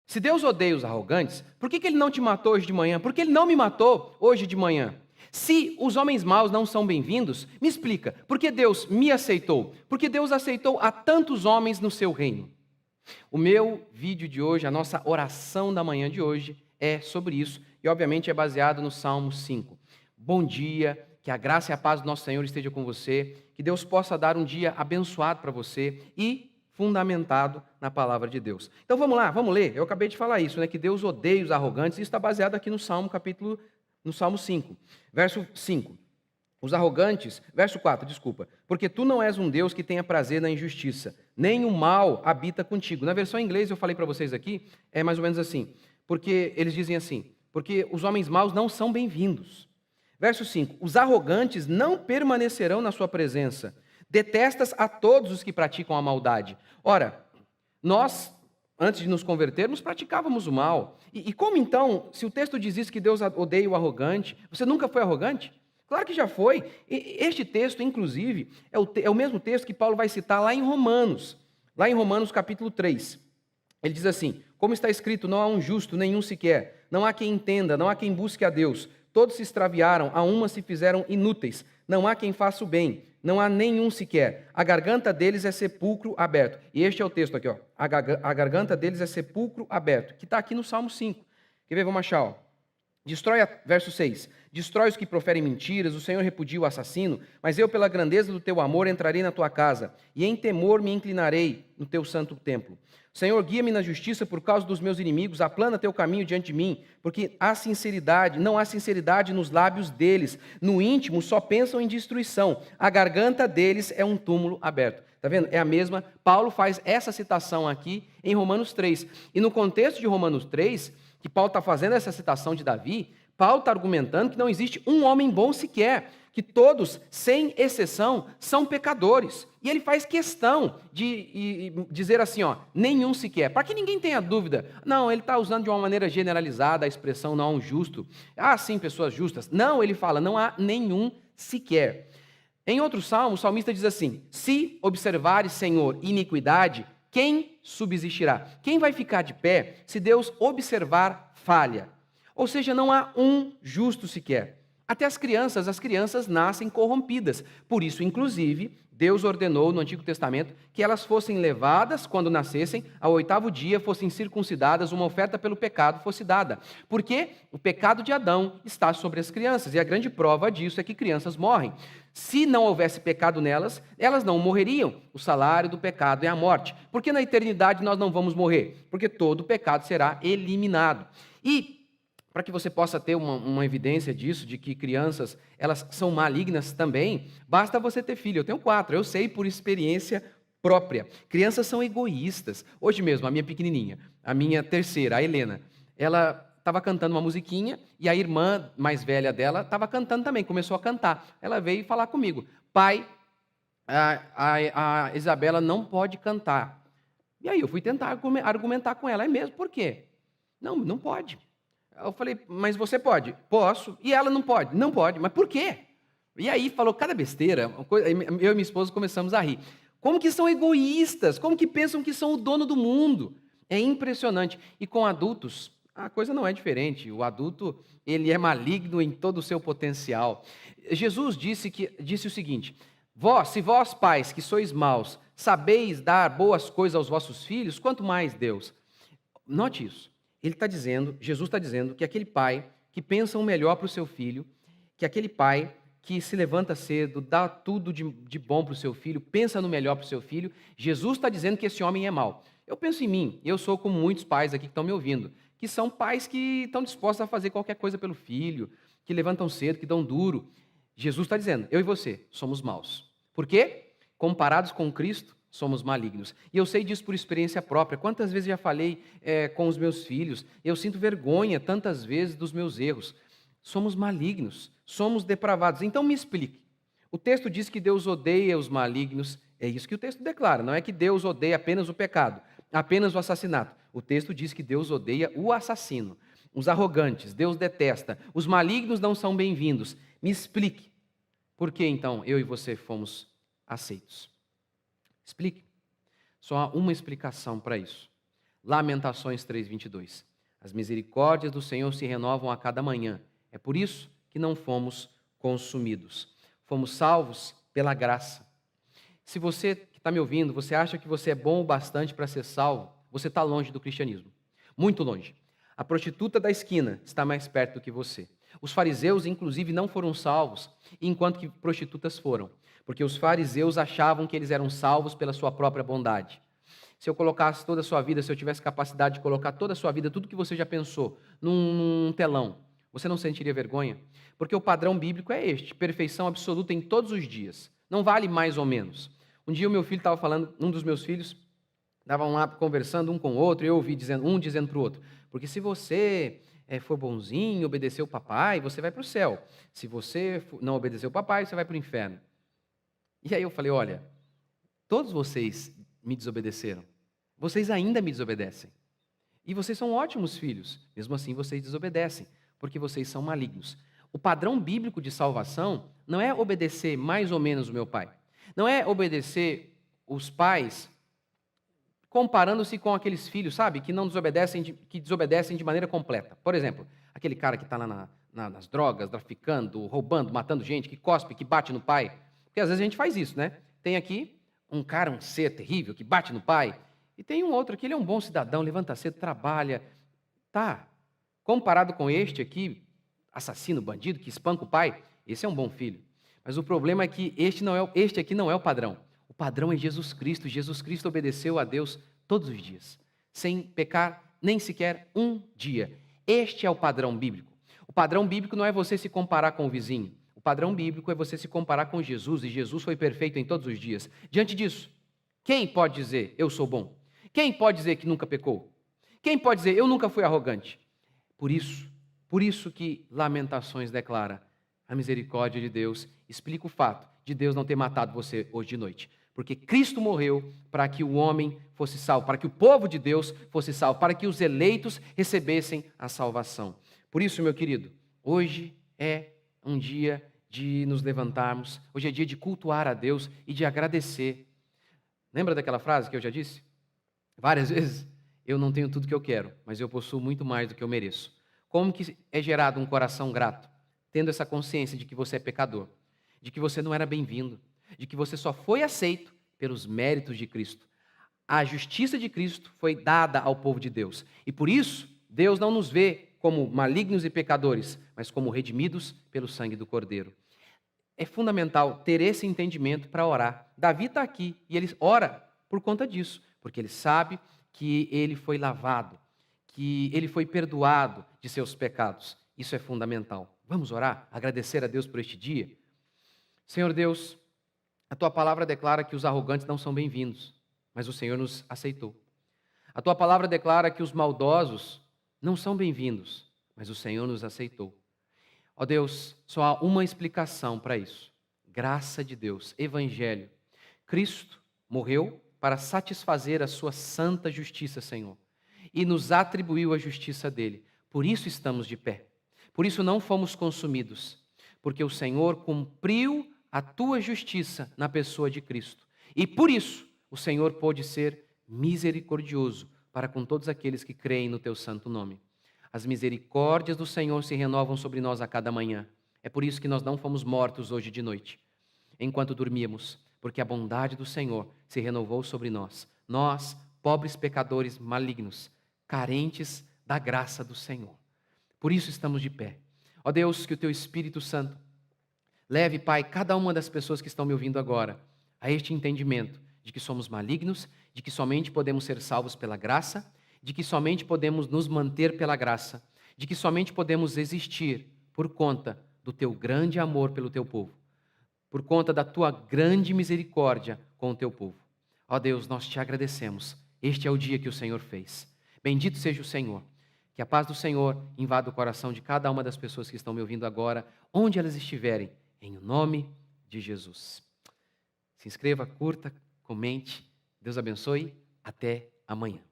Se Deus odeia os arrogantes, por que Ele não te matou hoje de manhã? Por que Ele não me matou hoje de manhã? Se os homens maus não são bem-vindos, me explica, por que Deus me aceitou? Porque Deus aceitou a tantos homens no seu reino. O meu vídeo de hoje, a nossa oração da manhã de hoje, é sobre isso e obviamente é baseado no Salmo 5. Bom dia, que a graça e a paz do nosso Senhor esteja com você, que Deus possa dar um dia abençoado para você e fundamentado na palavra de Deus. Então vamos lá, vamos ler. Eu acabei de falar isso, que Deus odeia os arrogantes, isso está baseado aqui no Salmo 5, verso 5. Os arrogantes, verso 4, desculpa. Porque tu não és um Deus que tenha prazer na injustiça, nem o mal habita contigo. Na versão em inglês eu falei para vocês aqui, é mais ou menos assim. Porque eles dizem assim, porque os homens maus não são bem-vindos. Verso 5, os arrogantes não permanecerão na sua presença. Detestas a todos os que praticam a maldade. Ora, nós, antes de nos convertermos, praticávamos o mal. E como então, se o texto diz isso, que Deus odeia o arrogante, você nunca foi arrogante? Claro que já foi. Este texto, inclusive, é o mesmo texto que Paulo vai citar lá em Romanos capítulo 3. Ele diz assim, como está escrito, não há um justo, nenhum sequer, não há quem entenda, não há quem busque a Deus. Todos se extraviaram, a uma se fizeram inúteis, não há quem faça o bem, não há nenhum sequer. A garganta deles é sepulcro aberto. E este é o texto aqui, ó. A garganta deles é sepulcro aberto, que está aqui no Salmo 5. Quer ver? Vamos achar, ó. Verso 6. Destrói os que proferem mentiras, o Senhor repudia o assassino, mas eu, pela grandeza do teu amor, entrarei na tua casa, e em temor me inclinarei no teu santo templo. Senhor, guia-me na justiça por causa dos meus inimigos, aplana teu caminho diante de mim, porque não há sinceridade nos lábios deles, no íntimo só pensam em destruição, a garganta deles é um túmulo aberto. Está vendo? É a mesma, Paulo faz essa citação aqui em Romanos 3, e no contexto de Romanos 3, que Paulo está fazendo essa citação de Davi, Paulo está argumentando que não existe um homem bom sequer, que todos, sem exceção, são pecadores. E ele faz questão de dizer assim, ó, nenhum sequer, para que ninguém tenha dúvida. Não, ele está usando de uma maneira generalizada a expressão não há um justo. Ah, sim, pessoas justas. Não, ele fala, não há nenhum sequer. Em outro salmo, o salmista diz assim, se observares, Senhor, iniquidade, quem subsistirá? Quem vai ficar de pé se Deus observar falha? Ou seja, não há um justo sequer. Até as crianças nascem corrompidas. Por isso, inclusive, Deus ordenou no Antigo Testamento que elas fossem levadas, quando nascessem, ao 8º dia, fossem circuncidadas, uma oferta pelo pecado fosse dada. Porque o pecado de Adão está sobre as crianças, e a grande prova disso é que crianças morrem. Se não houvesse pecado nelas, elas não morreriam. O salário do pecado é a morte. Porque na eternidade nós não vamos morrer? Porque todo pecado será eliminado. E para que você possa ter uma evidência disso, de que crianças elas são malignas também, basta você ter filho. Eu tenho 4, eu sei por experiência própria. Crianças são egoístas. Hoje mesmo, a minha pequenininha, a minha terceira, a Helena, ela estava cantando uma musiquinha e a irmã mais velha dela estava cantando também, começou a cantar. Ela veio falar comigo, pai, a Isabela não pode cantar. E aí eu fui tentar argumentar com ela, é mesmo, por quê? Não pode. Eu falei, mas você pode? Posso. E ela não pode? Não pode. Mas por quê? E aí falou cada besteira, eu e minha esposa começamos a rir. Como que são egoístas? Como que pensam que são o dono do mundo? É impressionante. E com adultos, a coisa não é diferente. O adulto, ele é maligno em todo o seu potencial. Jesus disse o seguinte, se vós pais que sois maus, sabeis dar boas coisas aos vossos filhos, quanto mais Deus. Note isso. Jesus está dizendo que aquele pai que pensa o melhor para o seu filho, que aquele pai que se levanta cedo, dá tudo de bom para o seu filho, pensa no melhor para o seu filho, Jesus está dizendo que esse homem é mau. Eu penso em mim, eu sou como muitos pais aqui que estão me ouvindo, que são pais que estão dispostos a fazer qualquer coisa pelo filho, que levantam cedo, que dão duro. Jesus está dizendo, eu e você somos maus. Por quê? Comparados com Cristo, somos malignos. E eu sei disso por experiência própria. Quantas vezes já falei com os meus filhos, eu sinto vergonha tantas vezes dos meus erros. Somos malignos, somos depravados. Então me explique. O texto diz que Deus odeia os malignos, é isso que o texto declara. Não é que Deus odeia apenas o pecado, apenas o assassinato. O texto diz que Deus odeia o assassino, os arrogantes, Deus detesta. Os malignos não são bem-vindos. Me explique. Por que então eu e você fomos aceitos? Explique. Só há uma explicação para isso. Lamentações 3:22. As misericórdias do Senhor se renovam a cada manhã. É por isso que não fomos consumidos. Fomos salvos pela graça. Se você que está me ouvindo, você acha que você é bom o bastante para ser salvo, você está longe do cristianismo. Muito longe. A prostituta da esquina está mais perto do que você. Os fariseus, inclusive, não foram salvos, enquanto que prostitutas foram. Porque os fariseus achavam que eles eram salvos pela sua própria bondade. Se eu colocasse toda a sua vida, se eu tivesse capacidade de colocar toda a sua vida, tudo que você já pensou, num telão, você não sentiria vergonha? Porque o padrão bíblico é este, perfeição absoluta em todos os dias. Não vale mais ou menos. Um dia o meu filho estava falando, um dos meus filhos, estavam lá conversando um com o outro, e eu ouvi um dizendo para o outro, porque se você for bonzinho, obedecer o papai, você vai para o céu. Se você não obedecer o papai, você vai para o inferno. E aí eu falei, olha, todos vocês me desobedeceram. Vocês ainda me desobedecem. E vocês são ótimos filhos. Mesmo assim, vocês desobedecem, porque vocês são malignos. O padrão bíblico de salvação não é obedecer mais ou menos o meu pai. Não é obedecer os pais comparando-se com aqueles filhos, sabe, que não desobedecem, que desobedecem de maneira completa. Por exemplo, aquele cara que está lá nas drogas, traficando, roubando, matando gente, que cospe, que bate no pai. Porque às vezes a gente faz isso, né? Tem aqui um cara, um ser terrível, que bate no pai. E tem um outro aqui, ele é um bom cidadão, levanta cedo, trabalha. Tá, comparado com este aqui, assassino, bandido, que espanca o pai, esse é um bom filho. Mas o problema é que este aqui não é o padrão. O padrão é Jesus Cristo. Jesus Cristo obedeceu a Deus todos os dias, sem pecar nem sequer um dia. Este é o padrão bíblico. O padrão bíblico não é você se comparar com o vizinho. O padrão bíblico é você se comparar com Jesus, e Jesus foi perfeito em todos os dias. Diante disso, quem pode dizer, eu sou bom? Quem pode dizer que nunca pecou? Quem pode dizer, eu nunca fui arrogante? Por isso que Lamentações declara, a misericórdia de Deus explica o fato de Deus não ter matado você hoje de noite. Porque Cristo morreu para que o homem fosse salvo, para que o povo de Deus fosse salvo, para que os eleitos recebessem a salvação. Por isso, meu querido, hoje é um dia de nos levantarmos, hoje é dia de cultuar a Deus e de agradecer. Lembra daquela frase que eu já disse? Várias vezes, eu não tenho tudo que eu quero, mas eu possuo muito mais do que eu mereço. Como que é gerado um coração grato? Tendo essa consciência de que você é pecador, de que você não era bem-vindo, de que você só foi aceito pelos méritos de Cristo. A justiça de Cristo foi dada ao povo de Deus. E por isso, Deus não nos vê como malignos e pecadores, mas como redimidos pelo sangue do Cordeiro. É fundamental ter esse entendimento para orar. Davi está aqui e ele ora por conta disso, porque ele sabe que ele foi lavado, que ele foi perdoado de seus pecados. Isso é fundamental. Vamos orar, agradecer a Deus por este dia? Senhor Deus, a Tua palavra declara que os arrogantes não são bem-vindos, mas o Senhor nos aceitou. A Tua palavra declara que os maldosos não são bem-vindos, mas o Senhor nos aceitou. Ó Deus, só há uma explicação para isso. Graça de Deus, Evangelho. Cristo morreu para satisfazer a sua santa justiça, Senhor, e nos atribuiu a justiça dele. Por isso estamos de pé. Por isso não fomos consumidos, porque o Senhor cumpriu a tua justiça na pessoa de Cristo. E por isso o Senhor pôde ser misericordioso para com todos aqueles que creem no teu santo nome. As misericórdias do Senhor se renovam sobre nós a cada manhã. É por isso que nós não fomos mortos hoje de noite, enquanto dormíamos, porque a bondade do Senhor se renovou sobre nós. Nós, pobres pecadores malignos, carentes da graça do Senhor. Por isso estamos de pé. Ó Deus, que o teu Espírito Santo leve, Pai, cada uma das pessoas que estão me ouvindo agora a este entendimento de que somos malignos, de que somente podemos ser salvos pela graça, de que somente podemos nos manter pela graça, de que somente podemos existir por conta do teu grande amor pelo teu povo, por conta da tua grande misericórdia com o teu povo. Ó Deus, nós te agradecemos. Este é o dia que o Senhor fez. Bendito seja o Senhor. Que a paz do Senhor invada o coração de cada uma das pessoas que estão me ouvindo agora, onde elas estiverem, em nome de Jesus. Se inscreva, curta, comente. Deus abençoe. Até amanhã.